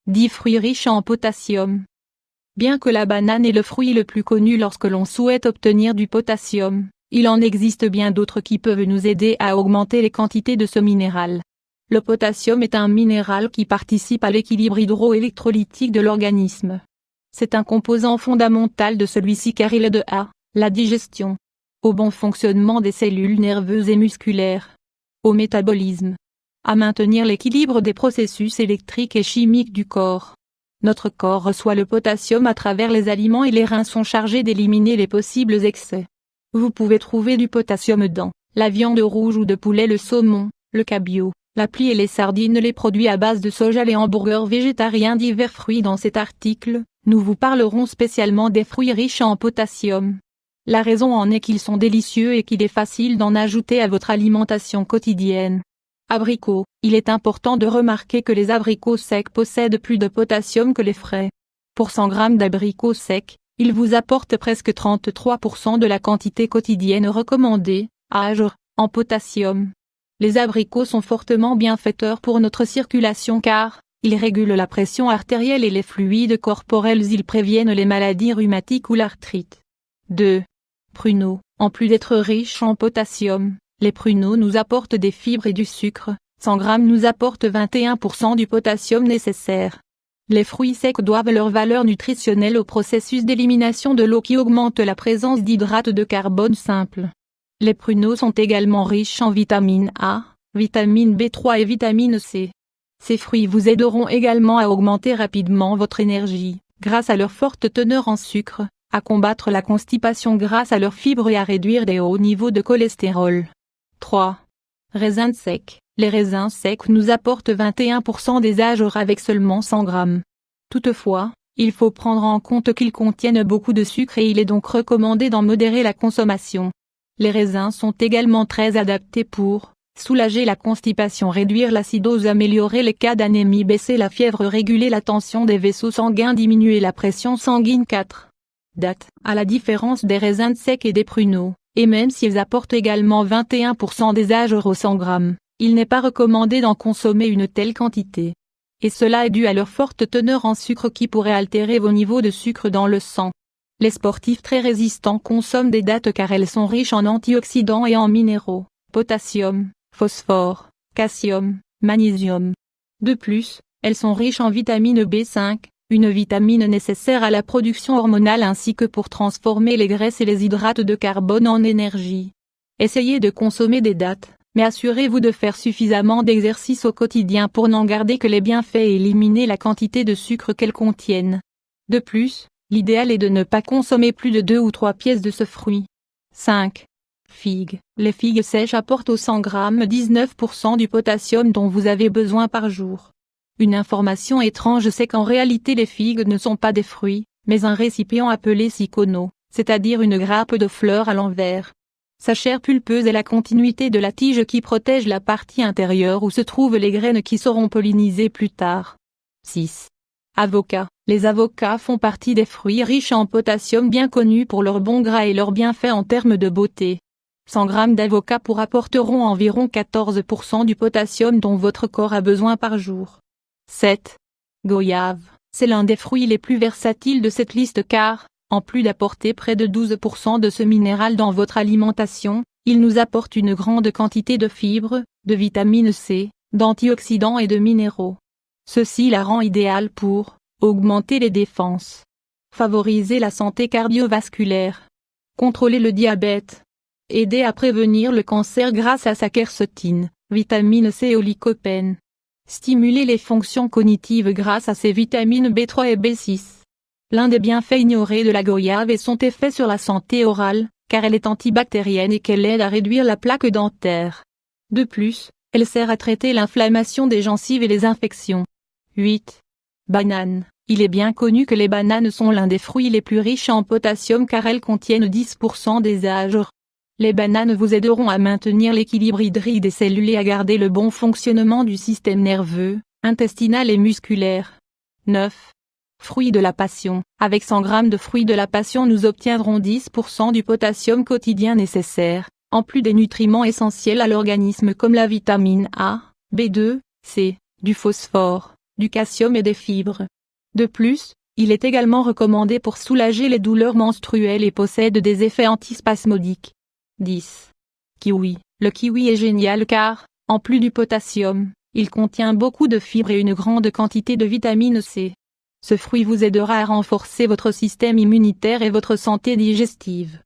10 fruits riches en potassium. Bien que la banane est le fruit le plus connu lorsque l'on souhaite obtenir du potassium, il en existe bien d'autres qui peuvent nous aider à augmenter les quantités de ce minéral. Le potassium est un minéral qui participe à l'équilibre hydroélectrolytique de l'organisme. C'est un composant fondamental de celui-ci car il aide à la digestion, au bon fonctionnement des cellules nerveuses et musculaires, au métabolisme, à maintenir l'équilibre des processus électriques et chimiques du corps. Notre corps reçoit le potassium à travers les aliments et les reins sont chargés d'éliminer les possibles excès. Vous pouvez trouver du potassium dans la viande rouge ou de poulet, le saumon, le cabillaud, la plie et les sardines, les produits à base de soja, les hamburgers végétariens, divers fruits. Dans cet article, nous vous parlerons spécialement des fruits riches en potassium. La raison en est qu'ils sont délicieux et qu'il est facile d'en ajouter à votre alimentation quotidienne. Abricots. Il est important de remarquer que les abricots secs possèdent plus de potassium que les frais. Pour 100 g d'abricots secs, ils vous apportent presque 33% de la quantité quotidienne recommandée, en potassium. Les abricots sont fortement bienfaiteurs pour notre circulation car ils régulent la pression artérielle et les fluides corporels, ils préviennent les maladies rhumatiques ou l'arthrite. 2. Pruneaux. En plus d'être riches en potassium, les pruneaux nous apportent des fibres et du sucre. 100 g nous apportent 21% du potassium nécessaire. Les fruits secs doivent leur valeur nutritionnelle au processus d'élimination de l'eau qui augmente la présence d'hydrates de carbone simples. Les pruneaux sont également riches en vitamine A, vitamine B3 et vitamine C. Ces fruits vous aideront également à augmenter rapidement votre énergie, grâce à leur forte teneur en sucre, à combattre la constipation grâce à leurs fibres et à réduire des hauts niveaux de cholestérol. 3. Raisins secs. Les raisins secs nous apportent 21% des AGR avec seulement 100 g. Toutefois, il faut prendre en compte qu'ils contiennent beaucoup de sucre et il est donc recommandé d'en modérer la consommation. Les raisins sont également très adaptés pour soulager la constipation, réduire l'acidose, améliorer les cas d'anémie, baisser la fièvre, réguler la tension des vaisseaux sanguins, diminuer la pression sanguine. 4. Dattes. À la différence des raisins secs et des pruneaux, et même s'ils apportent également 21% des AGR aux 100 g, il n'est pas recommandé d'en consommer une telle quantité. Et cela est dû à leur forte teneur en sucre qui pourrait altérer vos niveaux de sucre dans le sang. Les sportifs très résistants consomment des dattes car elles sont riches en antioxydants et en minéraux, potassium, phosphore, calcium, magnésium. De plus, elles sont riches en vitamine B5, une vitamine nécessaire à la production hormonale ainsi que pour transformer les graisses et les hydrates de carbone en énergie. Essayez de consommer des dattes, mais assurez-vous de faire suffisamment d'exercice au quotidien pour n'en garder que les bienfaits et éliminer la quantité de sucre qu'elles contiennent. De plus, l'idéal est de ne pas consommer plus de 2 ou 3 pièces de ce fruit. 5. Figues. Les figues sèches apportent aux 100 g 19% du potassium dont vous avez besoin par jour. Une information étrange, c'est qu'en réalité les figues ne sont pas des fruits, mais un récipient appelé sycono, c'est-à-dire une grappe de fleurs à l'envers. Sa chair pulpeuse est la continuité de la tige qui protège la partie intérieure où se trouvent les graines qui seront pollinisées plus tard. 6. Avocats. Les avocats font partie des fruits riches en potassium bien connus pour leur bon gras et leurs bienfaits en termes de beauté. 100 g d'avocats pour apporteront environ 14% du potassium dont votre corps a besoin par jour. 7. Goyave. C'est l'un des fruits les plus versatiles de cette liste car, en plus d'apporter près de 12% de ce minéral dans votre alimentation, il nous apporte une grande quantité de fibres, de vitamine C, d'antioxydants et de minéraux. Ceci la rend idéale pour augmenter les défenses, favoriser la santé cardiovasculaire, contrôler le diabète, aider à prévenir le cancer grâce à sa quercétine, vitamine C et lycopène, stimuler les fonctions cognitives grâce à ses vitamines B3 et B6. L'un des bienfaits ignorés de la goyave est son effet sur la santé orale, car elle est antibactérienne et qu'elle aide à réduire la plaque dentaire. De plus, elle sert à traiter l'inflammation des gencives et les infections. 8. Bananes. Il est bien connu que les bananes sont l'un des fruits les plus riches en potassium car elles contiennent 10% des AGR. Les bananes vous aideront à maintenir l'équilibre hydrique des cellules et à garder le bon fonctionnement du système nerveux, intestinal et musculaire. 9. Fruits de la passion. Avec 100 g de fruits de la passion nous obtiendrons 10% du potassium quotidien nécessaire, en plus des nutriments essentiels à l'organisme comme la vitamine A, B2, C, du phosphore, du calcium et des fibres. De plus, il est également recommandé pour soulager les douleurs menstruelles et possède des effets antispasmodiques. 10. Kiwi. Le kiwi est génial car, en plus du potassium, il contient beaucoup de fibres et une grande quantité de vitamine C. Ce fruit vous aidera à renforcer votre système immunitaire et votre santé digestive.